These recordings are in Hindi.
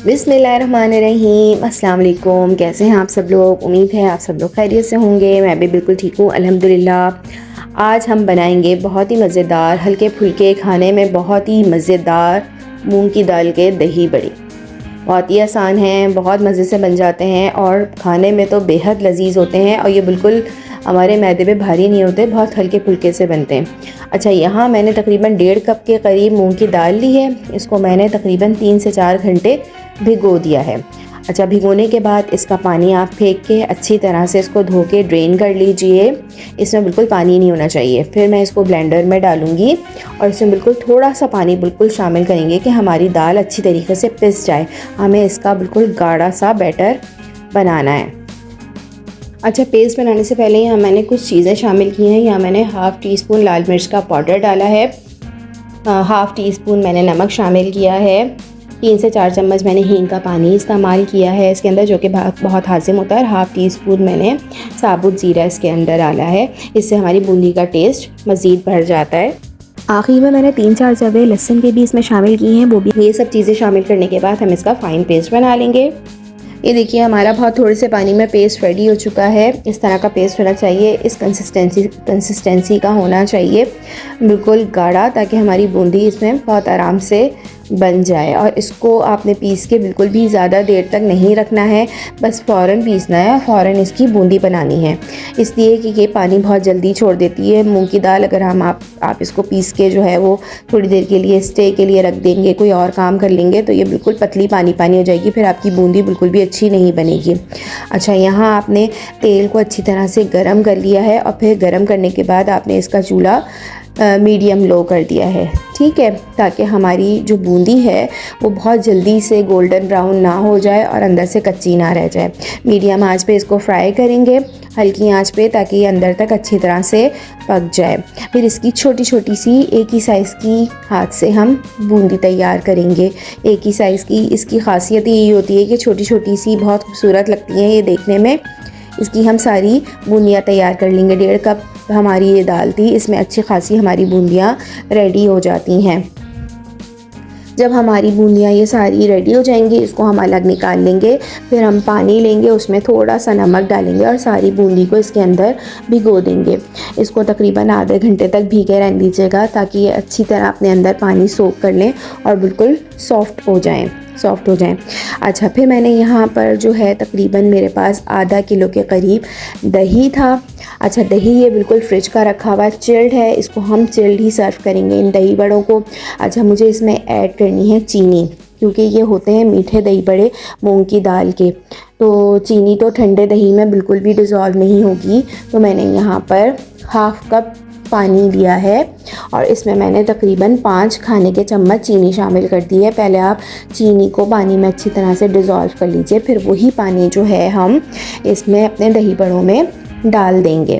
बिस्मिल्लाहिर्रहमानिर्रहीम। अस्सलाम वालेकुम। कैसे हैं आप सब लोग? उम्मीद है आप सब लोग खैरियत से होंगे। मैं भी बिल्कुल ठीक हूँ अल्हम्दुलिल्लाह। आज हम बनाएंगे बहुत ही मज़ेदार हल्के फुल्के खाने में बहुत ही मज़ेदार मूंग की दाल के दही बड़े। बहुत ही आसान हैं, बहुत मज़े से बन जाते हैं और खाने में तो बेहद लजीज़ होते हैं और ये बिल्कुल हमारे मैदे पे भारी नहीं होते, बहुत हल्के फुल्के से बनते हैं। अच्छा, यहाँ मैंने तकरीबन 1.5 कप के करीब मूंग की दाल ली है। इसको मैंने तकरीबन 3 से 4 घंटे भिगो दिया है। अच्छा, भिगोने के बाद इसका पानी आप फेंक के अच्छी तरह से इसको धो के ड्रेन कर लीजिए। इसमें बिल्कुल पानी नहीं होना चाहिए। फिर मैं इसको ब्लेंडर में डालूँगी और इसमें बिल्कुल थोड़ा सा पानी बिल्कुल शामिल करेंगे कि हमारी दाल अच्छी तरीके से पिस जाए। हमें इसका बिल्कुल गाढ़ा सा बैटर बनाना है। अच्छा, पेस्ट बनाने से पहले यहाँ मैंने कुछ चीज़ें शामिल की हैं। यहाँ मैंने हाफ़ टी स्पून लाल मिर्च का पाउडर डाला है, हाफ़ टी स्पून मैंने नमक शामिल किया है, 3 से 4 चम्मच मैंने हींग का पानी इस्तेमाल किया है इसके अंदर, जो कि बहुत हाजिम होता है। हाफ़ टी स्पून मैंने साबुत ज़ीरा इसके अंदर डाला है। इससे हमारी बूंदी का टेस्ट मज़ीद बढ़ जाता है। आखिर में मैंने 3-4 जवे लहसुन के भी इसमें शामिल किए हैं, वो भी। ये सब चीज़ें शामिल करने के बाद हम इसका फ़ाइन पेस्ट बना लेंगे। ये देखिए, हमारा बहुत थोड़े से पानी में पेस्ट रेडी हो चुका है। इस तरह का पेस्ट होना चाहिए, इस कंसिस्टेंसी का होना चाहिए, बिल्कुल गाढ़ा, ताकि हमारी बूंदी इसमें बहुत आराम से बन जाए। और इसको आपने पीस के बिल्कुल भी ज़्यादा देर तक नहीं रखना है, बस फ़ौरन पीसना है, फ़ौरन इसकी बूंदी बनानी है। इसलिए कि ये पानी बहुत जल्दी छोड़ देती है मूंग की दाल। अगर आप इसको पीस के जो है वो थोड़ी देर के लिए स्टे के लिए रख देंगे, कोई और काम कर लेंगे, तो ये बिल्कुल पतली पानी हो जाएगी। फिर आपकी बूंदी बिल्कुल भी अच्छी नहीं बनेगी। अच्छा, यहाँ आपने तेल को अच्छी तरह से गर्म कर लिया है और फिर गर्म करने के बाद आपने इसका चूल्हा मीडियम लो कर दिया है, ठीक है, ताकि हमारी जो बूंदी है वो बहुत जल्दी से गोल्डन ब्राउन ना हो जाए और अंदर से कच्ची ना रह जाए। मीडियम आंच पे इसको फ्राई करेंगे, हल्की आंच पे, ताकि ये अंदर तक अच्छी तरह से पक जाए। फिर इसकी छोटी छोटी सी एक ही साइज़ की हाथ से हम बूंदी तैयार करेंगे। एक ही साइज़ की, इसकी खासियत यही होती है कि छोटी छोटी सी बहुत खूबसूरत लगती हैं ये देखने में। इसकी हम सारी बूंदियाँ तैयार कर लेंगे। 1.5 कप हमारी ये दाल थी, इसमें अच्छी खासी हमारी बूंदियाँ रेडी हो जाती हैं। जब हमारी बूंदियाँ ये सारी रेडी हो जाएंगी, इसको हम अलग निकाल लेंगे। फिर हम पानी लेंगे, उसमें थोड़ा सा नमक डालेंगे और सारी बूंदी को इसके अंदर भिगो देंगे। इसको तकरीबन आधे घंटे तक भीगे रहने दीजिएगा, ताकि ये अच्छी तरह अपने अंदर पानी सोख कर लें और बिल्कुल सॉफ्ट हो जाएं। अच्छा, फिर मैंने यहाँ पर जो है तकरीबन मेरे पास आधा किलो के करीब दही था। अच्छा, दही ये बिल्कुल फ्रिज का रखा हुआ चिल्ड है, इसको हम चिल्ड ही सर्व करेंगे इन दही बड़ों को। अच्छा, मुझे इसमें ऐड करनी है चीनी, क्योंकि ये होते हैं मीठे दही बड़े मूंग की दाल के, तो चीनी तो ठंडे दही में बिल्कुल भी डिज़ोल्व नहीं होगी। तो मैंने यहाँ पर हाफ़ कप पानी लिया है और इसमें मैंने तकरीबन 5 खाने के चम्मच चीनी शामिल कर दी है। पहले आप चीनी को पानी में अच्छी तरह से डिज़ोल्व कर लीजिए, फिर वही पानी जो है हम इसमें अपने दही बड़ों में डाल देंगे,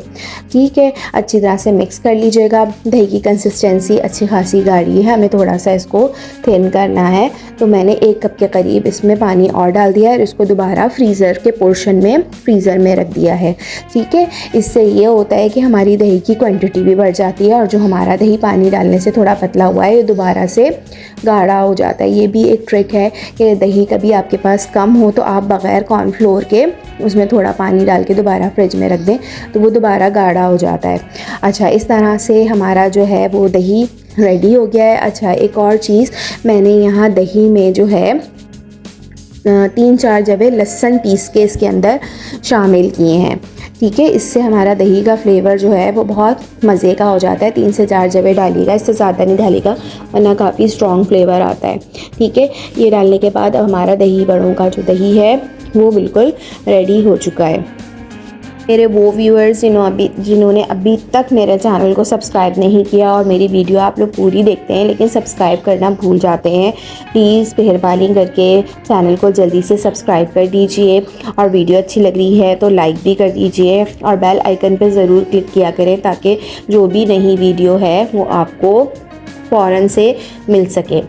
ठीक है। अच्छी तरह से मिक्स कर लीजिएगा। दही की कंसिस्टेंसी अच्छी खासी गाढ़ी है, हमें थोड़ा सा इसको थिन करना है। तो मैंने 1 कप के करीब इसमें पानी और डाल दिया है और इसको दोबारा फ्रीज़र के पोर्शन में फ्रीज़र में रख दिया है, ठीक है। इससे ये होता है कि हमारी दही की क्वांटिटी भी बढ़ जाती है और जो हमारा दही पानी डालने से थोड़ा पतला हुआ है, ये दोबारा से गाढ़ा हो जाता है। ये भी एक ट्रिक है कि दही कभी आपके पास कम हो तो आप बग़ैर कॉर्नफ्लोर के उसमें थोड़ा पानी डाल के दोबारा फ्रिज में रख दें, तो वो दोबारा गाढ़ा हो जाता है। अच्छा, इस तरह से हमारा जो है वो दही रेडी हो गया है। अच्छा, एक और चीज़, मैंने यहाँ दही में जो है 3-4 जवे लहसुन पीस के इसके अंदर शामिल किए हैं, ठीक है। इससे हमारा दही का फ्लेवर जो है वो बहुत मज़े का हो जाता है। 3 से 4 जवे डालिएगा, इससे ज़्यादा नहीं डालिएगा, वरना काफ़ी स्ट्रॉन्ग फ्लेवर आता है, ठीक है। ये डालने के बाद अब हमारा दही बड़ों का जो दही है वो बिल्कुल रेडी हो चुका है। मेरे वो व्यूअर्स जिन्होंने अभी तक मेरे चैनल को सब्सक्राइब नहीं किया और मेरी वीडियो आप लोग पूरी देखते हैं लेकिन सब्सक्राइब करना भूल जाते हैं, प्लीज़ मेहरबानी करके चैनल को जल्दी से सब्सक्राइब कर दीजिए। और वीडियो अच्छी लग रही है तो लाइक भी कर दीजिए और बेल आइकन पर ज़रूर क्लिक किया करें, ताकि जो भी नई वीडियो है वो आपको फ़ौरन से मिल सके।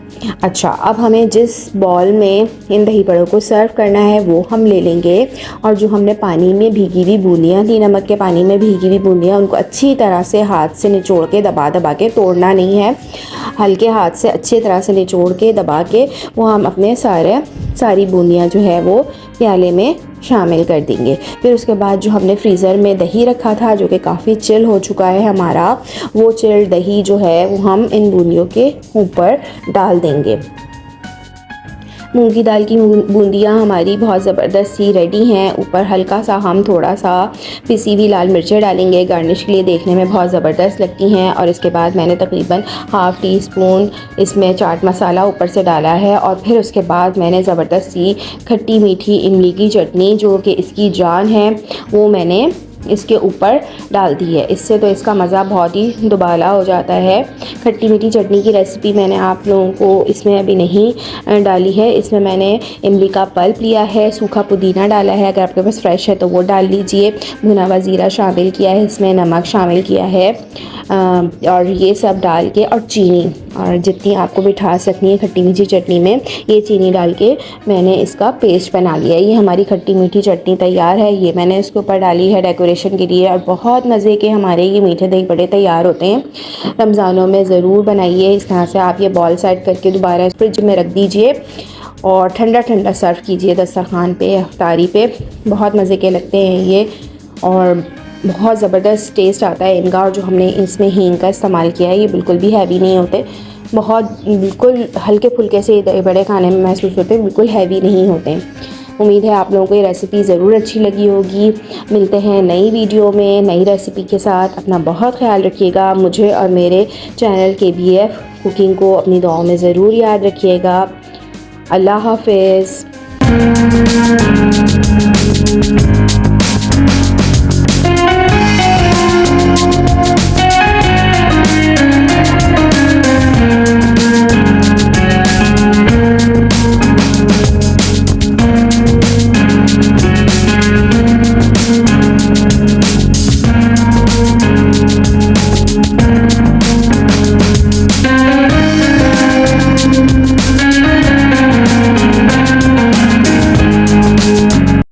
अच्छा, अब हमें जिस बॉल में इन दही बड़ों को सर्व करना है वो हम ले लेंगे, और जो हमने पानी में भीगी हुई बूंदियाँ थी, नमक के पानी में भीगी हुई बूंदियाँ, उनको अच्छी तरह से हाथ से निचोड़ के दबा दबा के, तोड़ना नहीं है, हल्के हाथ से अच्छी तरह से निचोड़ के दबा के वो हम अपने सारी बूंदियाँ जो है वो प्याले में शामिल कर देंगे। फिर उसके बाद जो हमने फ्रीज़र में दही रखा था, जो कि काफ़ी चिल हो चुका है हमारा, वो चिल दही जो है वो हम इन बूंदियों के ऊपर डाल देंगे। मूंग की दाल की बूंदियाँ हमारी बहुत ज़बरदस्त सी रेडी हैं। ऊपर हल्का सा हम थोड़ा सा पिसी हुई लाल मिर्चें डालेंगे, गार्निश के लिए देखने में बहुत ज़बरदस्त लगती हैं। और इसके बाद मैंने तकरीबन हाफ़ टी स्पून इसमें चाट मसाला ऊपर से डाला है। और फिर उसके बाद मैंने ज़बरदस्त सी खट्टी मीठी इमली की चटनी, जो कि इसकी जान है, वो मैंने इसके ऊपर डाल दी है। इससे तो इसका मज़ा बहुत ही दुबाला हो जाता है। खट्टी मीठी चटनी की रेसिपी मैंने आप लोगों को इसमें अभी नहीं डाली है। इसमें मैंने इमली का पल्प लिया है, सूखा पुदीना डाला है, अगर आपके पास फ्रेश है तो वो डाल लीजिए, भुना हुआ ज़ीरा शामिल किया है, इसमें नमक शामिल किया है, और ये सब डाल के, और चीनी, और जितनी आपको मिठास रखनी है खट्टी मीठी चटनी में, ये चीनी डाल के मैंने इसका पेस्ट बना लिया है। ये हमारी खट्टी मीठी चटनी तैयार है। ये मैंने इसके ऊपर डाली है डेकोरेशन के लिए, और बहुत मज़े के हमारे ये मीठे दही बड़े तैयार होते हैं। रमज़ानों में ज़रूर बनाइए इस तरह से। आप ये बॉल साइड करके दोबारा फ्रिज में रख दीजिए और ठंडा ठंडा सर्व कीजिए दस्तरखान पे, अफ्तारी पे। बहुत मज़े के लगते हैं ये, और बहुत ज़बरदस्त टेस्ट आता है इनका। और जो हमने इसमें हींग का इस्तेमाल किया है, ये बिल्कुल भी हैवी नहीं होते, बहुत बिल्कुल हल्के फुल्के से दही बड़े खाने में महसूस होते हैं, बिल्कुल हैवी नहीं होते। उम्मीद है आप लोगों को ये रेसिपी ज़रूर अच्छी लगी होगी। मिलते हैं नई वीडियो में नई रेसिपी के साथ। अपना बहुत ख्याल रखिएगा। मुझे और मेरे चैनल KBF कुकिंग को अपनी दुआओं में ज़रूर याद रखिएगा। अल्लाह हाफ़िज़।